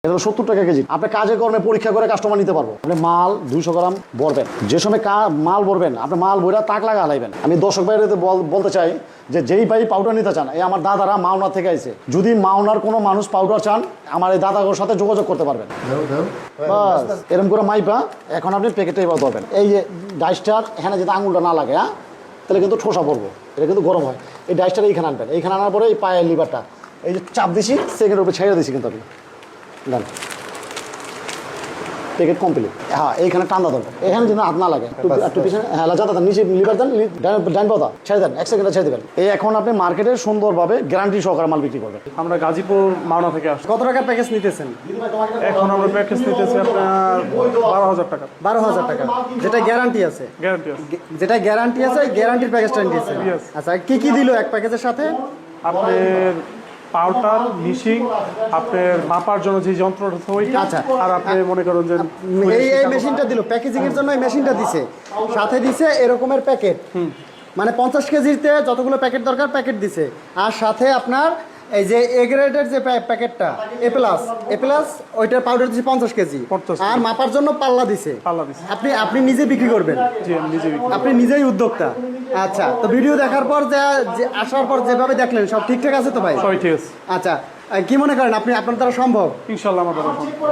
এটা হলো 70 টাকা কেজি। আপনি কাজে কর্মে পরীক্ষা করে কাস্টমার নিতে পারবো। আপনি মাল 200 গ্রাম ভরবেন, যে সময় মাল ভরবেন আপনি মাল ভরা তাক লাগা হালাইবেন। আমি দর্শক ভাইদের বলতে চাই যে যেই ভাই পাউডার নিতে চান, এই আমার দাদারা মাওনা থেকে আইছে, যদি মাওনার কোনো মানুষ পাউডার চান আমার এই দাদাগুলোর সাথে যোগাযোগ করতে পারবেন। বাস এরকম করে মাইপা এখন আপনি প্যাকেটে এবার ধরবেন। এই যে ডাইসটার এখানে যদি আঙুলটা না লাগে, হ্যাঁ, তাহলে কিন্তু ঠোসা পড়বো, এটা কিন্তু গরম হয়। এই ডাইসটার এইখানে আনবেন, এইখানে আনার পরে এই পায়ের লিভারটা এই যে চাপ দিছি, সেকেন্ডের উপরে ছেড়ে দিছি কিন্তু আপনি দেন প্যাকেট কমপ্লিট। হ্যাঁ, এইখানে টান্দা ধরবেন, এখানে যদি হাত না লাগে একটু পিছনে, হ্যাঁ লাজা দেন, নিচে লিভার দেন, ডান পাতা ছেড়ে দেন, 1 সেকেন্ডে ছেড়ে দেবেন। এই এখন আপনি মার্কেটে সুন্দরভাবে গ্যারান্টি সহকারে মাল বিক্রি করবেন। আমরা গাজীপুর মাওনা থেকে আসছি। কত টাকার প্যাকেজ নিতেছেন? এখন আমরা প্যাকেজ নিতেছি আপনার 12,000 টাকা। 12,000 টাকা, যেটা গ্যারান্টি আছে। গ্যারান্টি আছে। যেটা গ্যারান্টি আছে, গ্যারান্টির প্যাকেজটা নিতেছেন। Yes. আচ্ছা, কি কি দিল এক প্যাকেজের সাথে? আপনার পাউডার, মিশিং, আপনার মাপার জন্য যে যন্ত্রটা আছে ওইটা, আচ্ছা। আর আপনি মনে করেন যে এই মেশিনটা দিল, প্যাকেজিং এর জন্য এই মেশিনটা দিছে, সাথে দিছে এরকমের প্যাকেট, মানে 50 কেজিতে যতগুলো প্যাকেট দরকার প্যাকেট দিছে, আর সাথে আপনার এই যে এ গ্রেডের যে প্যাকেটটা এ প্লাস ওইটার পাউডার দিছে 50 কেজি, 50 আর মাপার জন্য পাল্লা দিছে। আপনি নিজে বিক্রি করবেন? জি, আমি নিজে বিক্রি। আপনি নিজেই উদ্যোক্তা। আচ্ছা, তো ভিডিও দেখার পর যে আসার পর যেভাবে দেখলেন সব ঠিকঠাক আছে তো ভাই? সবই ঠিক আছে। আচ্ছা, কি মনে করেন আপনার দ্বারা সম্ভব? ইনশাআল্লাহ আমার দ্বারা সম্ভব।